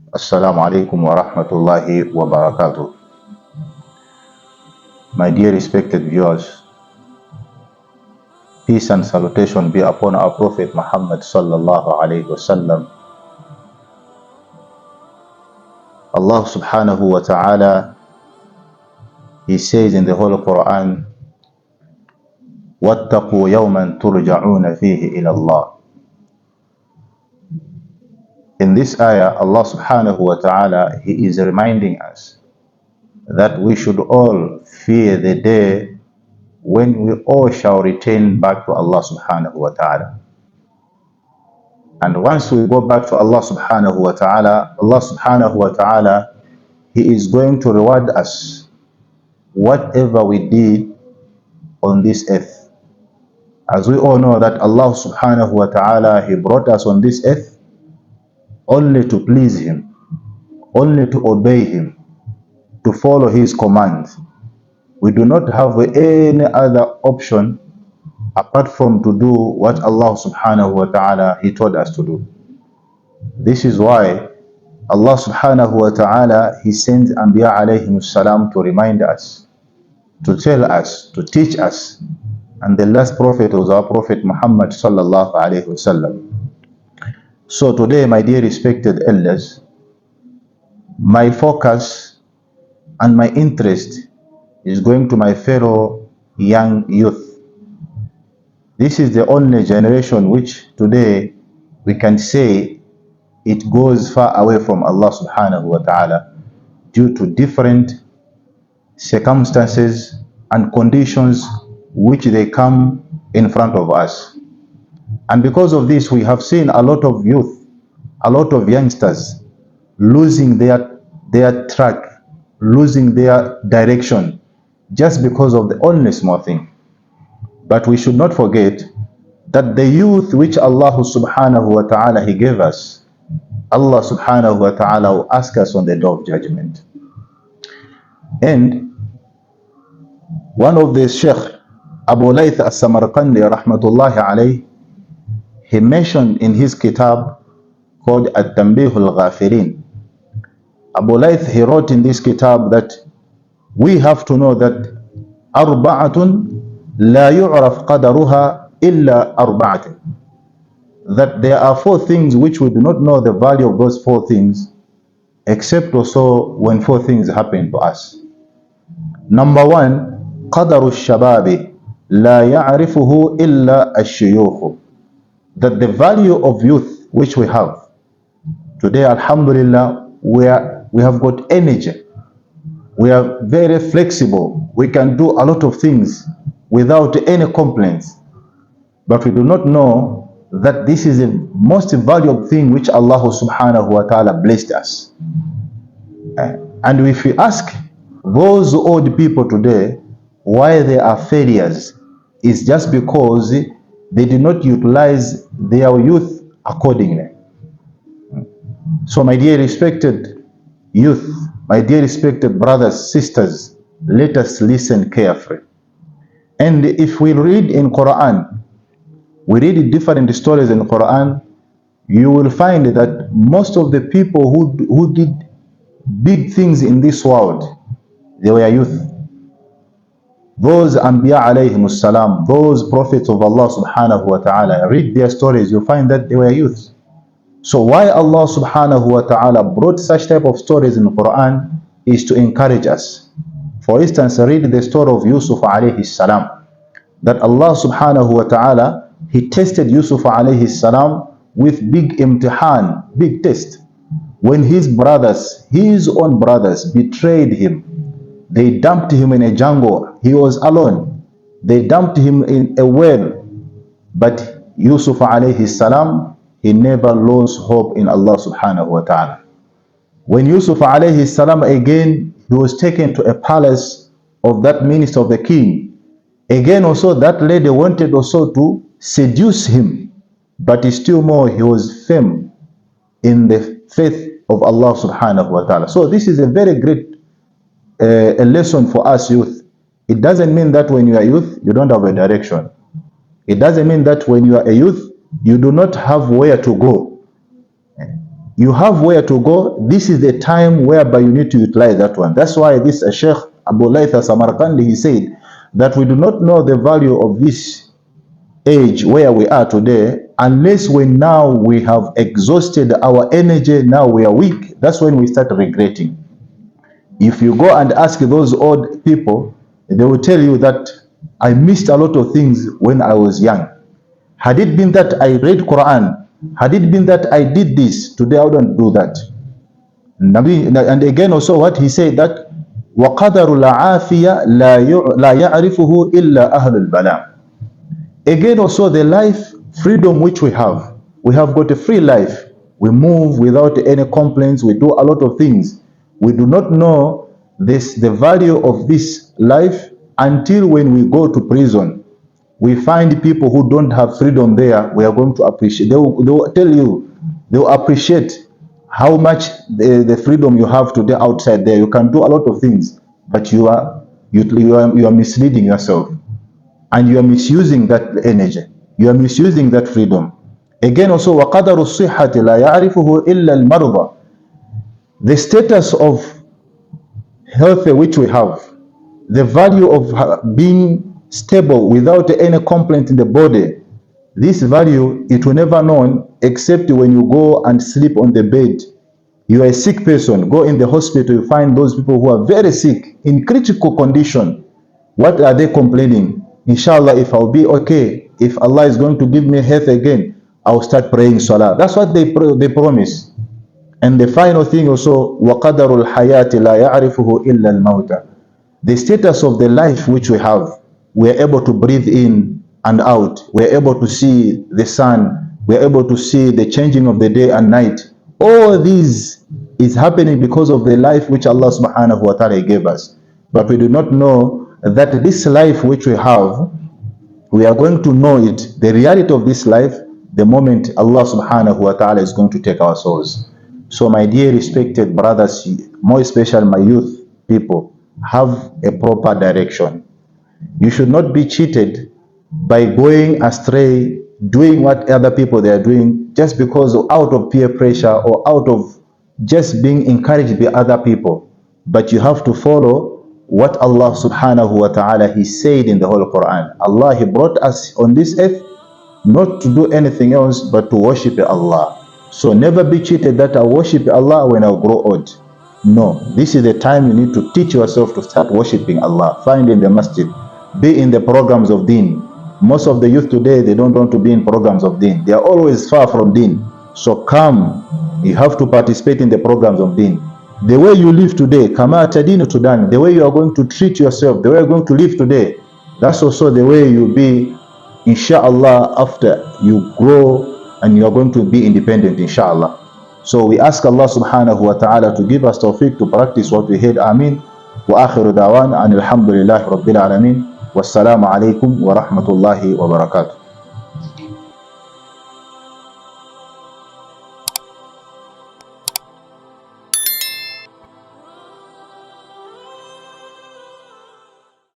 Assalamu alaikum wa rahmatullahi wa barakatuh. My dear respected viewers, peace and salutation be upon our Prophet Muhammad sallallahu alaihi wasallam. Allah subhanahu wa ta'ala, He says in the Holy Quran, وَاتَّقُوا يَوْمًا تُرْجَعُونَ فِيهِ إِلَى اللَّهِ. In this ayah, Allah subhanahu wa ta'ala, He is reminding us that we should all fear the day when we all shall return back to Allah subhanahu wa ta'ala. And once we go back to Allah subhanahu wa ta'ala, Allah subhanahu wa ta'ala, He is going to reward us whatever we did on this earth. As we all know that Allah subhanahu wa ta'ala, He brought us on this earth only to please Him, only to obey Him, to follow His commands. We do not have any other option apart from to do what Allah subhanahu wa ta'ala He told us to do. This is why Allah subhanahu wa ta'ala, He sends Anbiya alayhim salam to remind us, to tell us, to teach us. And the last prophet was our Prophet Muhammad sallallahu alayhi wasallam. So today, my dear respected elders, my focus and my interest is going to my fellow young youth. This is the only generation which today we can say it goes far away from Allah subhanahu wa ta'ala due to different circumstances and conditions which they come in front of us. And because of this, we have seen a lot of youth, a lot of youngsters losing their track, losing their direction, just because of the only small thing. But we should not forget that the youth which Allah subhanahu wa ta'ala He gave us, Allah subhanahu wa ta'ala will ask us on the day of judgment. And one of the sheikh, Abu Layth as-Samarqandi rahmatullahi alayh, he mentioned in his kitab called At-Tanbih al-Ghafirin. Abu Layth, he wrote in this kitab that we have to know that arba'atun la yu'raf qadaruha illa arba'atun, that there are four things which we do not know the value of those four things except also when four things happen to us. Number one, qadaru shababi la ya'rifuhu illa ash-shuyukh, that the value of youth which we have today, alhamdulillah, we have got energy, we are very flexible, we can do a lot of things without any complaints, but we do not know that this is the most valuable thing which Allah subhanahu wa ta'ala blessed us. And if we ask those old people today why they are failures, it's just because they did not utilize their youth accordingly. So my dear respected youth, my dear respected brothers, sisters, let us listen carefully. And if we read in Quran, we read different stories in Quran, you will find that most of the people who did big things in this world, they were youth. Those Anbiya alayhim salam, those prophets of Allah subhanahu wa ta'ala, read their stories, you find that they were youths. So why Allah subhanahu wa ta'ala brought such type of stories in the Quran is to encourage us. For instance, read the story of Yusuf alayhi salam, that Allah subhanahu wa ta'ala, He tested Yusuf alayhi salam with big imtihan, big test. When his brothers, his own brothers, betrayed him, they dumped him in a jungle. He was alone. They dumped him in a well. But Yusuf alayhi salam, he never lost hope in Allah subhanahu wa ta'ala. When Yusuf alayhi salam again, he was taken to a palace of that minister of the king. Again also that lady wanted also to seduce him, but still more he was firm in the faith of Allah subhanahu wa ta'ala. So this is a very great a lesson for us youth. It doesn't mean that when you are youth, you don't have a direction. It doesn't mean that when you are a youth, you do not have where to go. You have where to go. This is the time whereby you need to utilize that one. That's why this Sheikh Abu Layth Samarkandi, he said that we do not know the value of this age where we are today unless when now we have exhausted our energy, now we are weak. That's when we start regretting. If you go and ask those old people, they will tell you that I missed a lot of things when I was young. Had it been that I read Quran, had it been that I did this, today I wouldn't do that. And again also what he said that وَقَدَرُ الْعَافِيَ لَا يَعْرِفُهُ إِلَّا أَهْلُ الْبَلَاءِ. Again also the life freedom which we have got a free life. We move without any complaints, we do a lot of things. We do not know the value of this life until when we go to prison. We find people who don't have freedom there. We are going to appreciate. They will tell you, they will appreciate how much the freedom you have today outside there. You can do a lot of things, but you are misleading yourself, and you are misusing that energy. You are misusing that freedom. Again also, وَقَدَرُ الصِّحَّةِ لَا يَعْرِفُهُ إِلَّا الْمَرْضَى. The status of health which we have, the value of being stable without any complaint in the body, this value, it will never known except when you go and sleep on the bed. You are a sick person, go in the hospital, you find those people who are very sick, in critical condition. What are they complaining? Inshallah, if I'll be okay, if Allah is going to give me health again, I'll start praying salah. That's what they promise. And the final thing also, وَقَدَرُ الْحَيَاةِ لَا يَعْرِفُهُ إِلَّا الْمَوْتَ. The status of the life which we have, we are able to breathe in and out. We are able to see the sun. We are able to see the changing of the day and night. All this is happening because of the life which Allah subhanahu wa ta'ala gave us. But we do not know that this life which we have, we are going to know it, the reality of this life, the moment Allah subhanahu wa ta'ala is going to take our souls. So my dear respected brothers, more especially my youth people, have a proper direction. You should not be cheated by going astray, doing what other people they are doing, just because out of peer pressure or out of just being encouraged by other people. But you have to follow what Allah subhanahu wa ta'ala, He said in the whole Quran. Allah, He brought us on this earth not to do anything else but to worship Allah. So never be cheated that I worship Allah when I grow old. No, this is the time you need to teach yourself to start worshiping Allah. Find in the masjid, be in the programs of deen. Most of the youth today, they don't want to be in programs of deen. They are always far from deen. So come, you have to participate in the programs of deen. The way you live today, kama tadinu tudan, the way you are going to treat yourself, the way you are going to live today, that's also the way you'll be, inshallah, after you grow and you are going to be independent, inshallah. So we ask Allah subhanahu wa ta'ala to give us tawfiq to practice what we heard. Ameen. Wa akhiru dawan an alhamdulillahi rabbil alameen. Wassalamu alaikum wa rahmatullahi wa barakatuh.